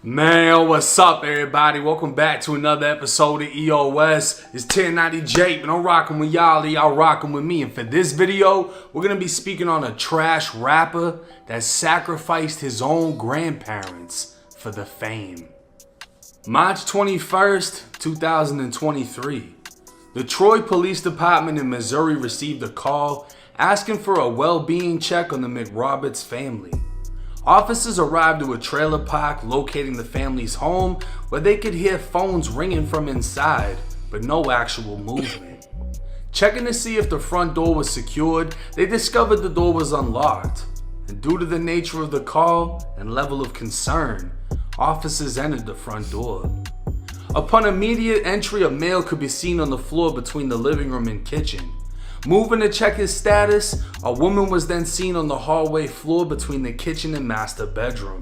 Man, what's up, everybody? Welcome back to another episode of EOS. It's 1090 Jake, and I'm rocking with y'all rocking with me. And for this video, we're going to be speaking on a trash rapper that sacrificed his own grandparents for the fame. March 21st, 2023. The Troy Police Department in Missouri received a call asking for a well-being check on the McRoberts family. Officers arrived to a trailer park locating the family's home where they could hear phones ringing from inside, but no actual movement. Checking to see if the front door was secured, they discovered the door was unlocked. And due to the nature of the call and level of concern, officers entered the front door. Upon immediate entry, a male could be seen on the floor between the living room and kitchen. Moving to check his status, a woman was then seen on the hallway floor between the kitchen and master bedroom.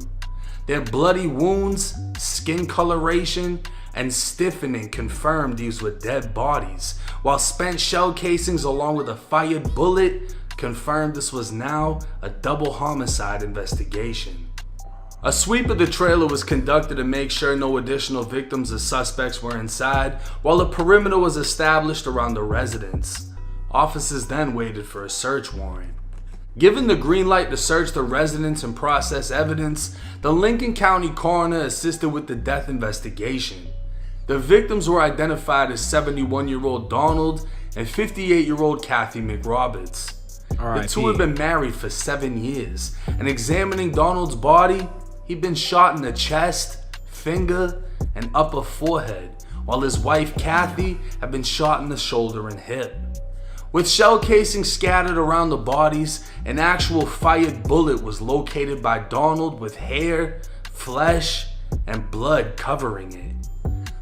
Their bloody wounds, skin coloration, and stiffening confirmed these were dead bodies, while spent shell casings along with a fired bullet confirmed this was now a double homicide investigation. A sweep of the trailer was conducted to make sure no additional victims or suspects were inside, while a perimeter was established around the residence. Officers then waited for a search warrant. Given the green light to search the residence and process evidence, the Lincoln County coroner assisted with the death investigation. The victims were identified as 71-year-old Donald and 58-year-old Kathy McRoberts. The two had been married for 7 years, and examining Donald's body, he'd been shot in the chest, finger, and upper forehead, while his wife Kathy had been shot in the shoulder and hip. With shell casings scattered around the bodies, an actual fired bullet was located by Donald with hair, flesh, and blood covering it.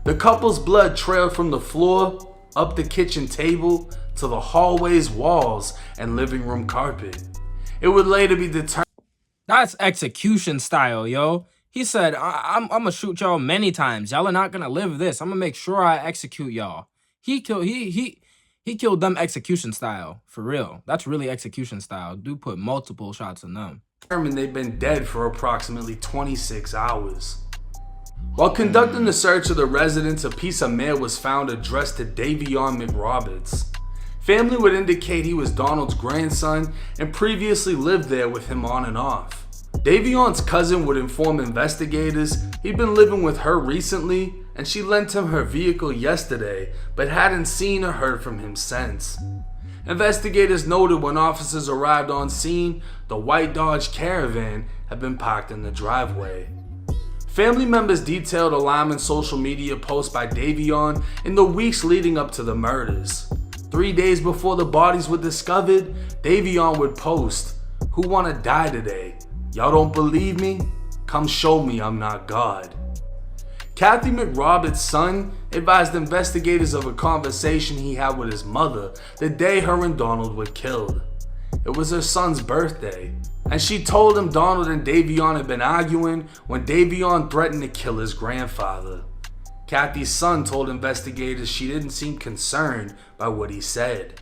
The couple's blood trailed from the floor, up the kitchen table, to the hallway's walls and living room carpet. It would later be determined. That's execution style, yo. He said, I'm gonna shoot y'all many times. Y'all are not gonna live this. I'm gonna make sure I execute y'all. He killed them execution style, for real. That's really execution style. Dude put multiple shots in them. They've been dead for approximately 26 hours. While conducting the search of the residence, a piece of mail was found addressed to Davion McRoberts. Family would indicate he was Donald's grandson and previously lived there with him on and off. Davion's cousin would inform investigators he'd been living with her recently, and she lent him her vehicle yesterday, but hadn't seen or heard from him since. Investigators noted when officers arrived on scene, the white Dodge Caravan had been parked in the driveway. Family members detailed alarming social media posts by Davion in the weeks leading up to the murders. 3 days before the bodies were discovered, Davion would post, "Who wanna die today? Y'all don't believe me? Come show me I'm not God." Kathy McRoberts' son advised investigators of a conversation he had with his mother the day her and Donald were killed. It was her son's birthday, and she told him Donald and Davion had been arguing when Davion threatened to kill his grandfather. Kathy's son told investigators she didn't seem concerned by what he said.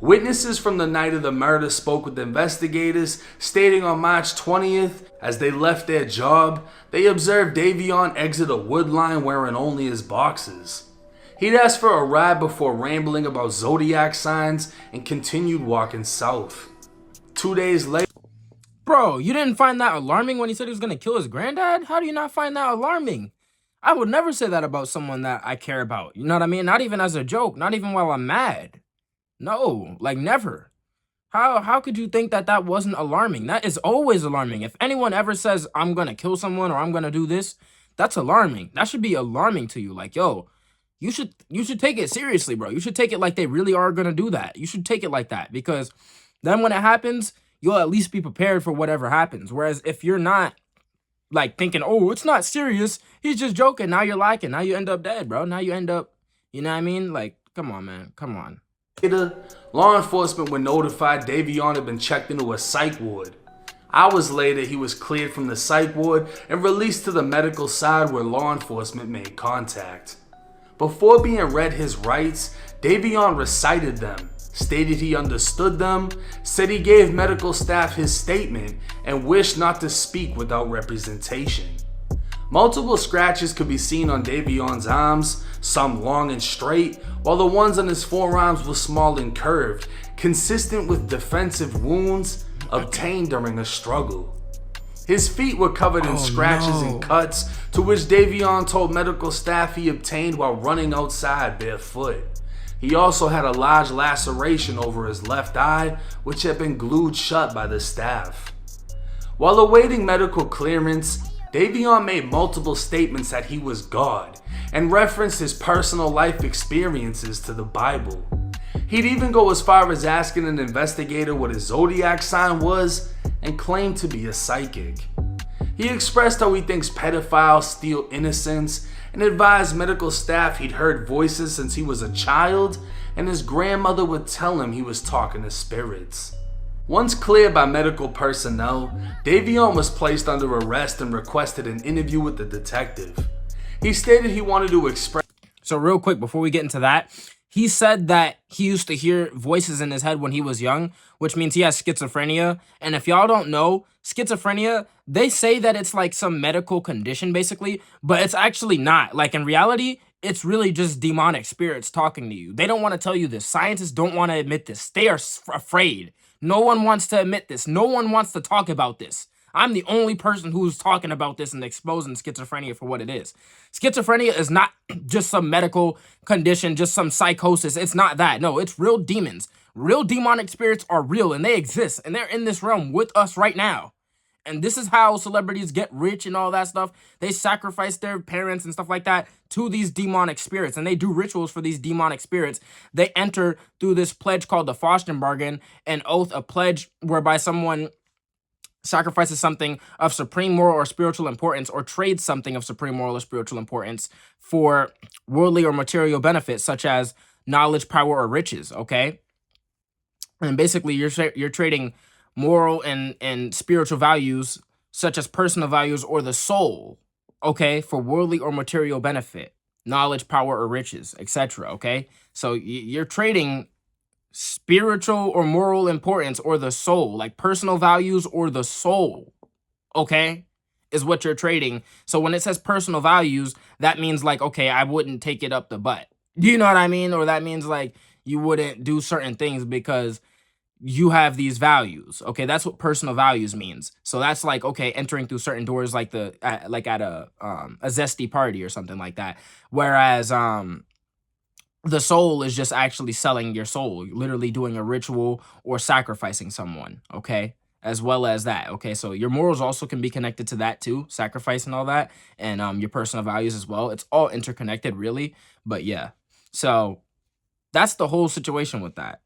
Witnesses from the night of the murder spoke with investigators, stating on March 20th, as they left their job, they observed Davion exit a wood line wearing only his boxers. He'd asked for a ride before rambling about zodiac signs and continued walking south. 2 days later... Bro, you didn't find that alarming when he said he was gonna kill his granddad? How do you not find that alarming? I would never say that about someone that I care about. You know what I mean? Not even as a joke, not even while I'm mad. No, like never. How could you think that that wasn't alarming? That is always alarming. If anyone ever says, I'm gonna kill someone or I'm gonna do this, that's alarming. That should be alarming to you. Like, yo, you should take it seriously, bro. You should take it like they really are gonna do that. You should take it like that, because then when it happens, you'll at least be prepared for whatever happens. Whereas if you're not like thinking, oh, it's not serious, he's just joking, now you're liking, now you end up dead, bro. Now you end up, you know what I mean? Like, come on, man, come on. Law enforcement were notified Davion had been checked into a psych ward. Hours later, he was cleared from the psych ward and released to the medical side where law enforcement made contact. Before being read his rights, Davion recited them, stated he understood them, said he gave medical staff his statement, and wished not to speak without representation. Multiple scratches could be seen on Davion's arms, some long and straight, while the ones on his forearms were small and curved, consistent with defensive wounds obtained during a struggle. His feet were covered in scratches and cuts, to which Davion told medical staff he obtained while running outside barefoot. He also had a large laceration over his left eye, which had been glued shut by the staff. While awaiting medical clearance, Davion made multiple statements that he was God and referenced his personal life experiences to the Bible. He'd even go as far as asking an investigator what his zodiac sign was and claimed to be a psychic. He expressed how he thinks pedophiles steal innocence and advised medical staff he'd heard voices since he was a child and his grandmother would tell him he was talking to spirits. Once cleared by medical personnel, Davion was placed under arrest and requested an interview with the detective. He stated he wanted to express... So real quick, before we get into that, he said that he used to hear voices in his head when he was young, which means he has schizophrenia. And if y'all don't know, schizophrenia, they say that it's like some medical condition basically, but it's actually not. Like in reality, it's really just demonic spirits talking to you. They don't want to tell you this. Scientists don't want to admit this. They are afraid. No one wants to admit this. No one wants to talk about this. I'm the only person who's talking about this and exposing schizophrenia for what it is. Schizophrenia is not just some medical condition, just some psychosis. It's not that. No, it's real demons. Real demonic spirits are real and they exist and they're in this realm with us right now. And this is how celebrities get rich and all that stuff. They sacrifice their parents and stuff like that to these demonic spirits. And they do rituals for these demonic spirits. They enter through this pledge called the Faustenbargen, an oath, a pledge whereby someone sacrifices something of supreme moral or spiritual importance or trades something of supreme moral or spiritual importance for worldly or material benefits such as knowledge, power, or riches, okay? And basically you're trading moral and spiritual values such as personal values or the soul, okay, for worldly or material benefit, knowledge, power, or riches, etc., okay? So you're trading spiritual or moral importance or the soul, like personal values or the soul, okay, is what you're trading. So when it says personal values, that means like, okay, I wouldn't take it up the butt. Do you know what I mean? Or that means like you wouldn't do certain things because you have these values. Okay, that's what personal values means. So that's like, okay, entering through certain doors like like at a zesty party or something like that. Whereas the soul is just actually selling your soul, literally doing a ritual or sacrificing someone, okay? As well as that, okay? So your morals also can be connected to that too, sacrifice and all that, and your personal values as well. It's all interconnected, really, but yeah. So that's the whole situation with that.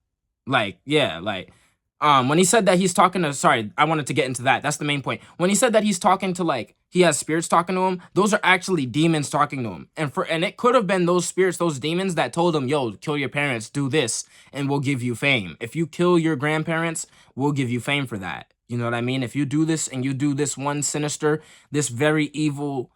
Like, yeah, like, when he said that he's talking to, sorry, I wanted to get into that. That's the main point. When he said that he's talking to, like, he has spirits talking to him, those are actually demons talking to him. And it could have been those spirits, those demons that told him, yo, kill your parents, do this, and we'll give you fame. If you kill your grandparents, we'll give you fame for that. You know what I mean? If you do this and you do this one sinister, this very evil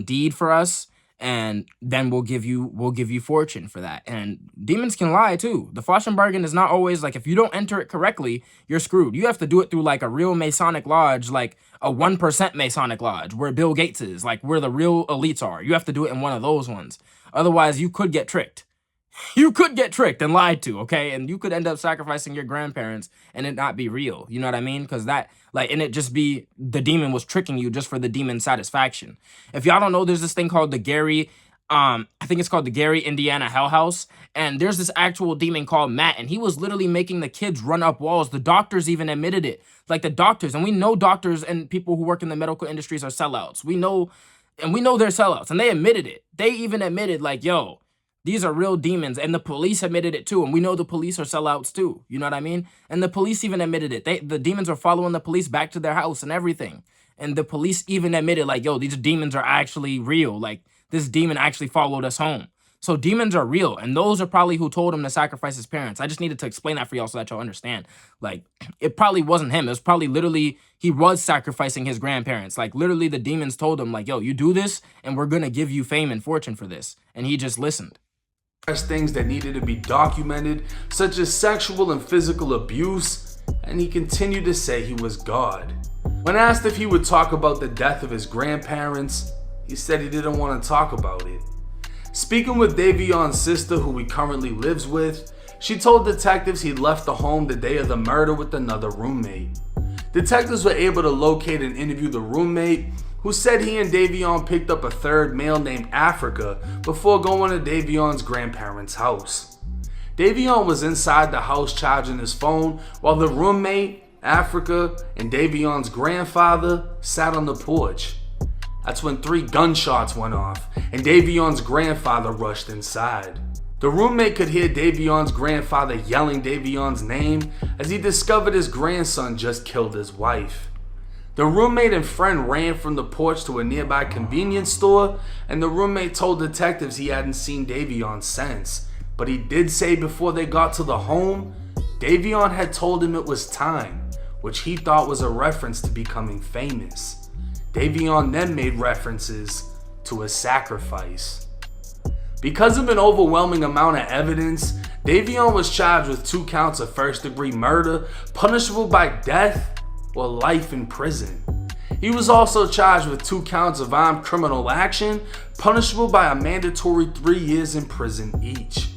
deed for us, and then we'll give you fortune for that. And demons can lie too. The Faustenbargen is not always like, if you don't enter it correctly, you're screwed. You have to do it through like a real Masonic lodge, like a 1% Masonic lodge where Bill Gates is, like where the real elites are. You have to do it in one of those ones. Otherwise, you could get tricked. You could get tricked and lied to, okay? And you could end up sacrificing your grandparents and it not be real. You know what I mean? Because that, like, and it just be the demon was tricking you just for the demon's satisfaction. If y'all don't know, there's this thing called the Gary, I think it's called the Gary, Indiana Hell House. And there's this actual demon called Matt, and he was literally making the kids run up walls. The doctors even admitted it. Like the doctors, and we know doctors and people who work in the medical industries are sellouts. We know they're sellouts, and they admitted it. They even admitted like, yo, these are real demons, and the police admitted it too, and we know the police are sellouts too. You know what I mean? And the police even admitted it. The demons are following the police back to their house and everything. And the police even admitted like, yo, these demons are actually real. Like this demon actually followed us home. So demons are real, and those are probably who told him to sacrifice his parents. I just needed to explain that for y'all so that y'all understand. Like, it probably wasn't him. It was probably literally, he was sacrificing his grandparents. Like, literally the demons told him like, yo, you do this, and we're gonna give you fame and fortune for this. And he just listened. Things that needed to be documented, such as sexual and physical abuse, and he continued to say he was God. When asked if he would talk about the death of his grandparents, he said he didn't want to talk about it. Speaking with Davion's sister, who he currently lives with, she told detectives he left the home the day of the murder with another roommate. Detectives were able to locate and interview the roommate, who said he and Davion picked up a third male named Africa before going to Davion's grandparents' house. Davion was inside the house charging his phone while the roommate, Africa, and Davion's grandfather sat on the porch. That's when 3 gunshots went off and Davion's grandfather rushed inside. The roommate could hear Davion's grandfather yelling Davion's name as he discovered his grandson just killed his wife. The roommate and friend ran from the porch to a nearby convenience store, and the roommate told detectives he hadn't seen Davion since, but he did say before they got to the home, Davion had told him it was time, which he thought was a reference to becoming famous. Davion then made references to a sacrifice. Because of an overwhelming amount of evidence, Davion was charged with 2 counts of first-degree murder, punishable by death or life in prison. He was also charged with 2 counts of armed criminal action, punishable by a mandatory 3 years in prison each.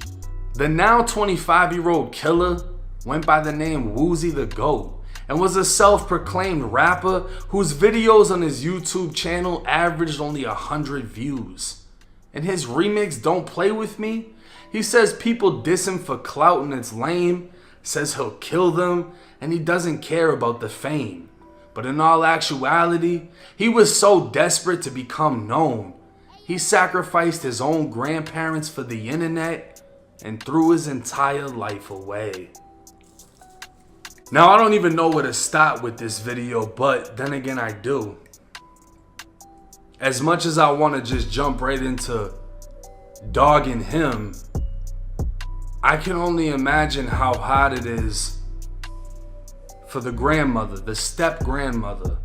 The now 25-year-old killer went by the name Woozy the Goat and was a self-proclaimed rapper whose videos on his YouTube channel averaged only 100 views. In his remix Don't Play With Me, he says people diss him for clout and it's lame, says he'll kill them, and he doesn't care about the fame. But in all actuality, he was so desperate to become known, he sacrificed his own grandparents for the internet and threw his entire life away. Now, I don't even know where to start with this video, but then again I do. As much as I want to just jump right into dogging him, I can only imagine how hard it is for the grandmother, the step-grandmother.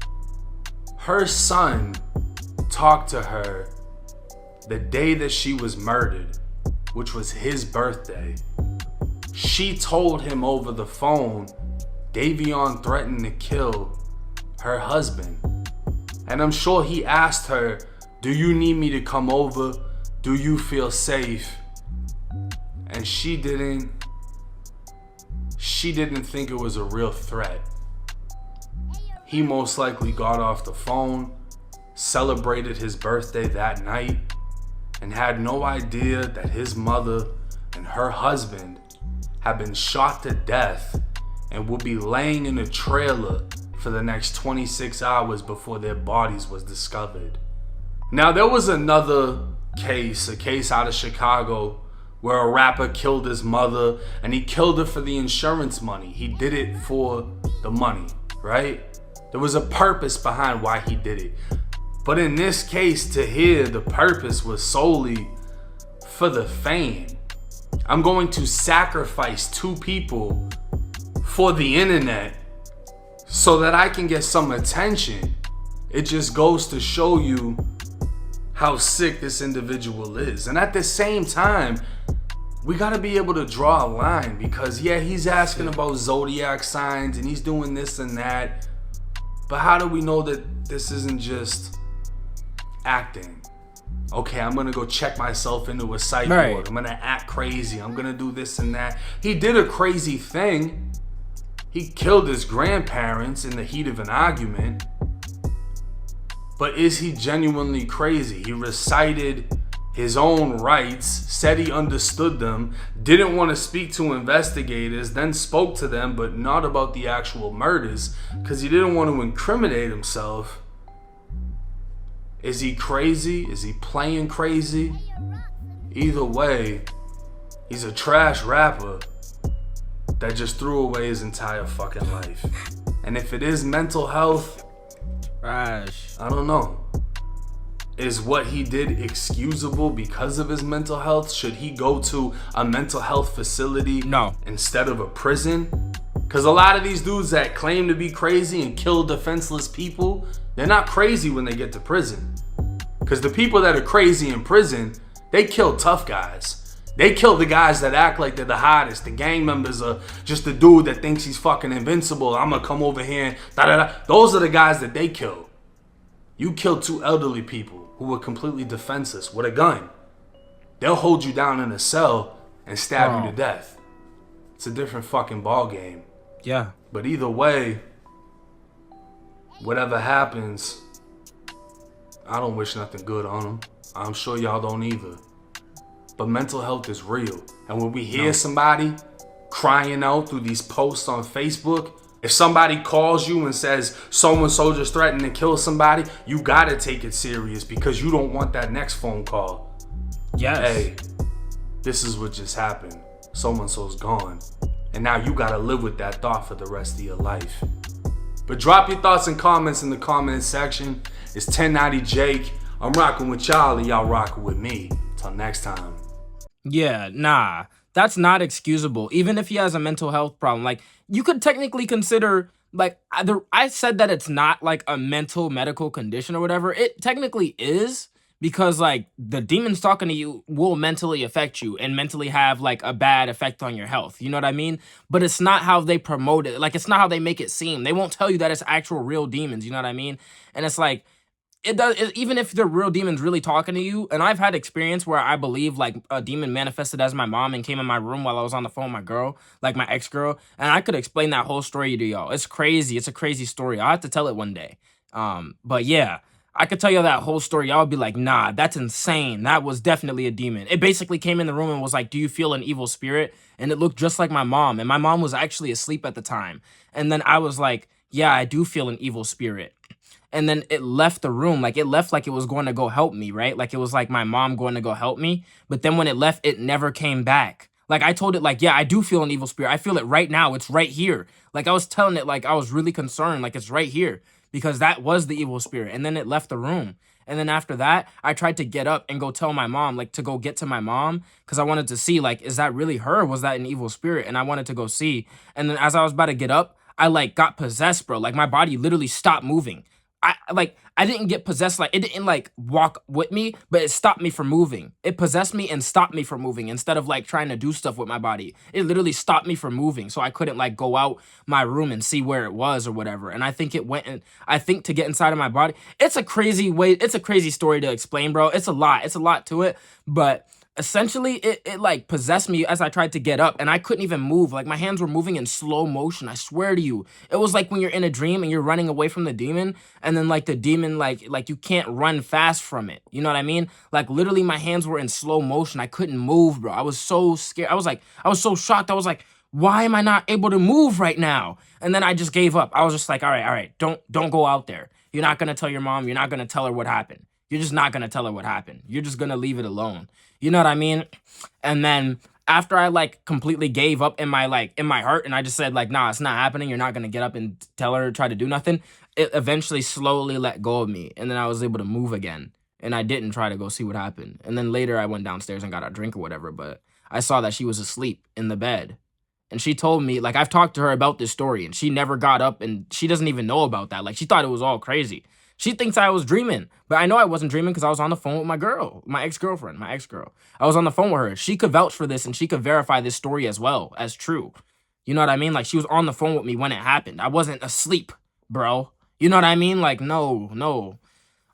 Her son talked to her the day that she was murdered, which was his birthday. She told him over the phone Davion threatened to kill her husband. And I'm sure he asked her, do you need me to come over? Do you feel safe? And she didn't think it was a real threat. He most likely got off the phone, celebrated his birthday that night, and had no idea that his mother and her husband had been shot to death and would be laying in a trailer for the next 26 hours before their bodies was discovered. Now, there was another case, a case out of Chicago, where a rapper killed his mother and he killed her for the insurance money. He did it for the money, right? There was a purpose behind why he did it. But in this case, to hear the purpose was solely for the fame. I'm going to sacrifice 2 people for the internet so that I can get some attention. It just goes to show you how sick this individual is. And at the same time, we gotta be able to draw a line, because yeah, he's asking about zodiac signs and he's doing this and that, but how do we know that this isn't just acting? Okay, I'm gonna go check myself into a psych ward. Right. I'm gonna act crazy. I'm gonna do this and that. He did a crazy thing. He killed his grandparents in the heat of an argument. But is he genuinely crazy? He recited his own rights, said he understood them, didn't want to speak to investigators, then spoke to them, but not about the actual murders, because he didn't want to incriminate himself. Is he crazy? Is he playing crazy? Either way, he's a trash rapper that just threw away his entire fucking life. And if it is mental health, Trash. I don't know. Is what he did excusable because of his mental health? Should he go to a mental health facility No. instead of a prison? Because a lot of these dudes that claim to be crazy and kill defenseless people, they're not crazy when they get to prison. Because the people that are crazy in prison, they kill tough guys. They kill the guys that act like they're the hottest. The gang members are just the dude that thinks he's fucking invincible. I'm gonna come over here and da da da. Those are the guys that they kill. You killed two elderly people who were completely defenseless with a gun. They'll hold you down in a cell and stab you to death. It's a different fucking ball game. Yeah. But either way, whatever happens, I don't wish nothing good on them. I'm sure y'all don't either. But mental health is real. And when we hear somebody crying out through these posts on Facebook, if somebody calls you and says so-and-so just threatened to kill somebody, you gotta take it serious because you don't want that next phone call. Yes. Hey, this is what just happened. So-and-so's gone. And now you gotta live with that thought for the rest of your life. But drop your thoughts and comments in the comment section. It's 1090 Jake. I'm rocking with y'all and y'all rocking with me. Till next time. Yeah, nah. That's not excusable. Even if he has a mental health problem, like, you could technically consider, like, I said that it's not like a mental medical condition or whatever. It technically is, because like the demons talking to you will mentally affect you and mentally have like a bad effect on your health. You know what I mean? But it's not how they promote it. Like, it's not how they make it seem. They won't tell you that it's actual real demons. You know what I mean? And it's like, even if the real demon's really talking to you, and I've had experience where I believe like a demon manifested as my mom and came in my room while I was on the phone with my girl, like my ex-girl, and I could explain that whole story to y'all. It's crazy. It's a crazy story. I'll have to tell it one day. But yeah, I could tell you that whole story. Y'all would be like, nah, that's insane. That was definitely a demon. It basically came in the room and was like, do you feel an evil spirit? And it looked just like my mom, and my mom was actually asleep at the time. And then I was like, yeah, I do feel an evil spirit. And then it left the room. Like, it left like it was going to go help me, right? Like, it was like my mom going to go help me. But then when it left, it never came back. Like, I told it, like, yeah, I do feel an evil spirit. I feel it right now. It's right here. Like, I was telling it, like, I was really concerned. Like, it's right here. Because that was the evil spirit. And then it left the room. And then after that, I tried to get up and go tell my mom, like, to go get to my mom. Because I wanted to see, like, is that really her? Or was that an evil spirit? And I wanted to go see. And then as I was about to get up, I, like, got possessed, bro. Like, my body literally stopped moving. I didn't get possessed, like, it didn't like walk with me, but it stopped me from moving. It possessed me and stopped me from moving instead of like trying to do stuff with my body. It literally stopped me from moving, so I couldn't like go out my room and see where it was or whatever. And I think it went and I think to get inside of my body, it's a crazy way, it's a crazy story to explain, bro. It's a lot to it, but essentially it like possessed me as I tried to get up, and I couldn't even move. Like, my hands were moving in slow motion. I swear to you, it was like when you're in a dream and you're running away from the demon, and then like the demon like you can't run fast from it. You know what I mean? Like, literally my hands were in slow motion. I couldn't move, bro. I was so scared. I was so shocked. I was like, why am I not able to move right now? And then I just gave up. I was just like, all right, don't go out there. You're not gonna tell your mom. You're not gonna tell her what happened. You're just not gonna tell her what happened. You're just gonna leave it alone. You know what I mean? And then after I like completely gave up in my heart, and I just said like, nah, it's not happening. You're not gonna get up and tell her, try to do nothing. It eventually slowly let go of me, and then I was able to move again. And I didn't try to go see what happened. And then later I went downstairs and got a drink or whatever, but I saw that she was asleep in the bed. And she told me, like, I've talked to her about this story, and she never got up, and she doesn't even know about that. Like, she thought it was all crazy. She thinks I was dreaming, but I know I wasn't dreaming because I was on the phone with my girl, my ex-girlfriend, my ex-girl. I was on the phone with her. She could vouch for this, and she could verify this story as well as true. You know what I mean? Like, she was on the phone with me when it happened. I wasn't asleep, bro. You know what I mean? Like, no.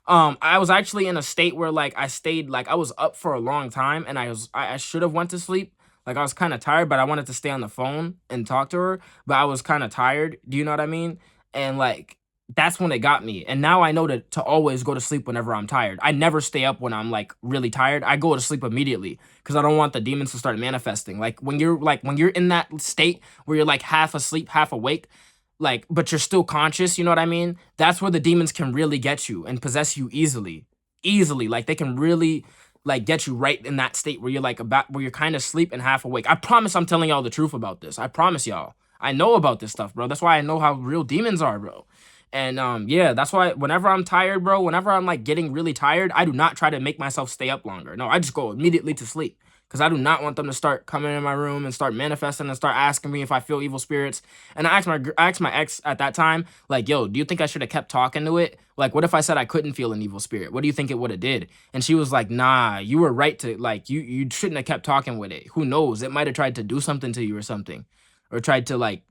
I was actually in a state where like I stayed, like I was up for a long time, and I should have went to sleep. Like, I was kind of tired, but I wanted to stay on the phone and talk to her, but I was kind of tired. Do you know what I mean? And like, that's when it got me. And now I know to always go to sleep whenever I'm tired. I never stay up when I'm like really tired. I go to sleep immediately because I don't want the demons to start manifesting. Like, when you're in that state where you're like half asleep, half awake, like, but you're still conscious, you know what I mean? That's where the demons can really get you and possess you easily. Easily. Like, they can really like get you right in that state where you're like where you're kind of asleep and half awake. I promise I'm telling y'all the truth about this. I promise y'all. I know about this stuff, bro. That's why I know how real demons are, bro. And yeah, that's why whenever I'm tired, bro, whenever I'm like getting really tired, I do not try to make myself stay up longer. No, I just go immediately to sleep. Because I do not want them to start coming in my room and start manifesting and start asking me if I feel evil spirits. And I asked my ex at that time, like, yo, do you think I should have kept talking to it? Like, what if I said I couldn't feel an evil spirit? What do you think it would have did? And she was like, nah, you were right to, like, you shouldn't have kept talking with it. Who knows? It might have tried to do something to you or something. Or tried to, like,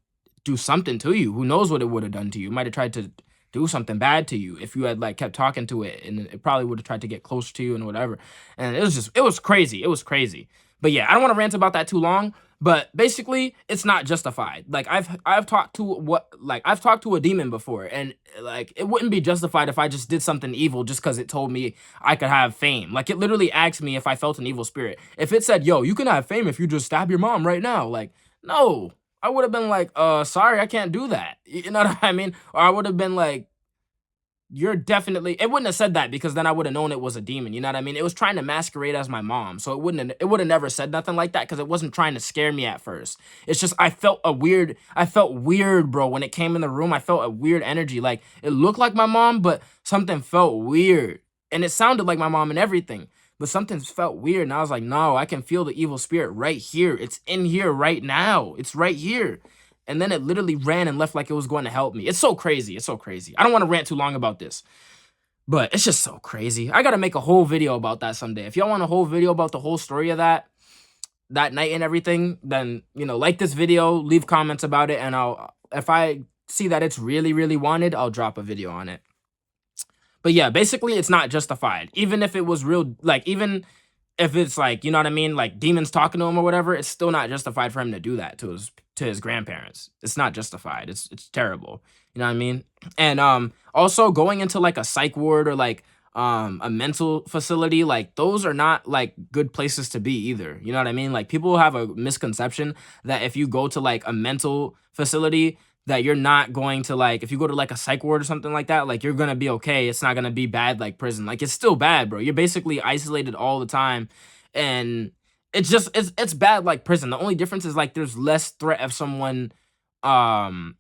do something to you. Who knows what it would have done to you? It might have tried to do something bad to you if you had like kept talking to it, and it probably would have tried to get close to you and whatever. And it was crazy. It was crazy. But yeah, I don't want to rant about that too long. But basically, it's not justified. Like I've talked to I've talked to a demon before, and like it wouldn't be justified if I just did something evil just because it told me I could have fame. Like it literally asked me if I felt an evil spirit. If it said, "Yo, you can have fame if you just stab your mom right now," like no, I would have been like, sorry, I can't do that." You know what I mean? Or I would have been like, you're definitely, it wouldn't have said that because then I would have known it was a demon. You know what I mean? It was trying to masquerade as my mom. So it would have never said nothing like that because it wasn't trying to scare me at first. It's just I felt weird, bro. When it came in the room, I felt a weird energy. Like it looked like my mom, but something felt weird. And it sounded like my mom and everything. But something felt weird. And I was like, no, I can feel the evil spirit right here. It's in here right now. It's right here. And then it literally ran and left like it was going to help me. It's so crazy. It's so crazy. I don't want to rant too long about this, but it's just so crazy. I got to make a whole video about that someday. If y'all want a whole video about the whole story of that night and everything, then, you know, like this video, leave comments about it. And if I see that it's really, really wanted, I'll drop a video on it. But yeah, basically it's not justified. Even if it was real, like even if it's like, you know what I mean, like demons talking to him or whatever, it's still not justified for him to do that to his grandparents. It's not justified. It's terrible. You know what I mean? And also going into like a psych ward or like a mental facility, like those are not like good places to be either. You know what I mean? Like people have a misconception that if you go to like a mental facility, that you're not going to like, if you go to like a psych ward or something like that, like you're gonna be okay. It's not gonna be bad like prison. Like it's still bad, bro. You're basically isolated all the time, and it's bad like prison. The only difference is like there's less threat of someone um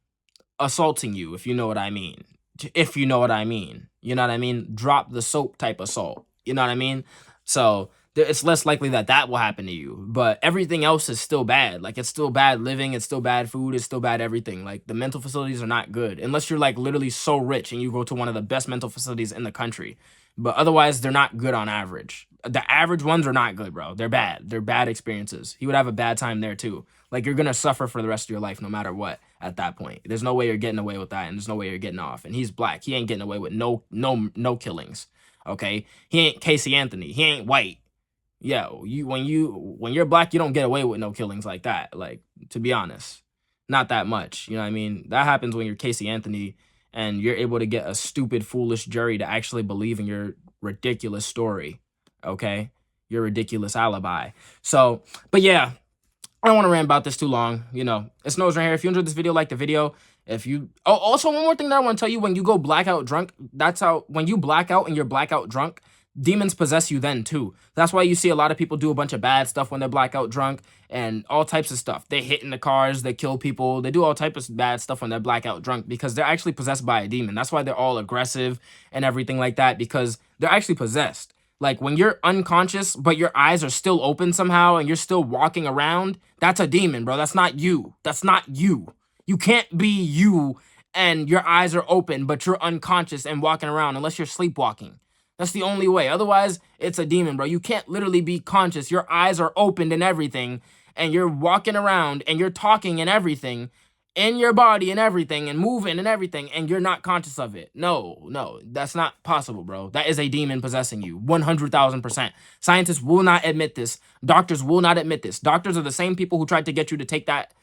assaulting you, if you know what I mean. If you know what I mean. You know what I mean? Drop the soap type assault. You know what I mean? So it's less likely that that will happen to you. But everything else is still bad. Like it's still bad living. It's still bad food. It's still bad everything. Like the mental facilities are not good. Unless you're like literally so rich and you go to one of the best mental facilities in the country. But otherwise, they're not good on average. The average ones are not good, bro. They're bad. They're bad experiences. He would have a bad time there too. Like you're gonna suffer for the rest of your life no matter what at that point. There's no way you're getting away with that, and there's no way you're getting off. And he's black. He ain't getting away with no killings. Okay? He ain't Casey Anthony. He ain't white. Yeah, when you're black, you don't get away with no killings like that. Like, to be honest. Not that much. You know what I mean? That happens when you're Casey Anthony and you're able to get a stupid, foolish jury to actually believe in your ridiculous story. Okay? Your ridiculous alibi. So, but yeah, I don't want to rant about this too long. You know, it's Nose right here. If you enjoyed this video, like the video. If you, oh, also one more thing that I want to tell you, when you go blackout drunk, that's how, when you black out and you're blackout drunk, demons possess you then too. That's why you see a lot of people do a bunch of bad stuff when they're blackout drunk and all types of stuff. They hit in the cars, they kill people, they do all types of bad stuff when they're blackout drunk because they're actually possessed by a demon. That's why they're all aggressive and everything like that, because they're actually possessed. Like when you're unconscious, but your eyes are still open somehow and you're still walking around, that's a demon, bro. That's not you. That's not you. You can't be you and your eyes are open, but you're unconscious and walking around unless you're sleepwalking. That's the only way. Otherwise, it's a demon, bro. You can't literally be conscious. Your eyes are opened and everything, and you're walking around and you're talking and everything in your body and everything and moving and everything, and you're not conscious of it. No, that's not possible, bro. That is a demon possessing you, 100,000%. Scientists will not admit this. Doctors will not admit this. Doctors are the same people who tried to get you to take that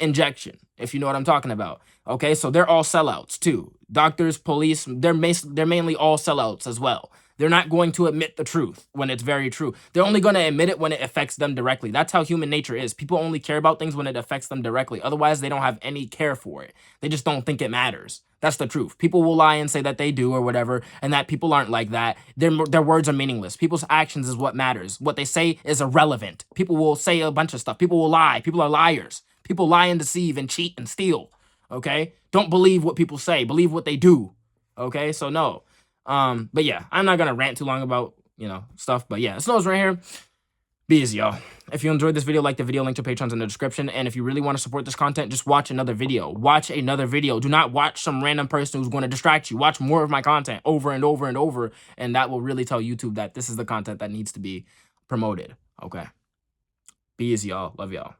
injection, if you know what I'm talking about. Okay, so they're all sellouts too. Doctors, police, they're mainly all sellouts as well. They're not going to admit the truth when it's very true. They're only going to admit it when it affects them directly. That's how human nature is. People only care about things when it affects them directly. Otherwise, they don't have any care for it. They just don't think it matters. That's the truth. People will lie and say that they do or whatever, and that people aren't like that. Their words are meaningless. People's actions is what matters. What they say is irrelevant. People will say a bunch of stuff. People will lie. People are liars. People lie and deceive and cheat and steal. Okay? Don't believe what people say. Believe what they do. Okay? So no. But yeah, I'm not gonna rant too long about, you know, stuff. But yeah, Snow's right here. Be easy, y'all. If you enjoyed this video, like the video, link to Patreon's in the description. And if you really want to support this content, just watch another video. Watch another video. Do not watch some random person who's going to distract you. Watch more of my content over and over and over. And that will really tell YouTube that this is the content that needs to be promoted. Okay? Be easy, y'all. Love y'all.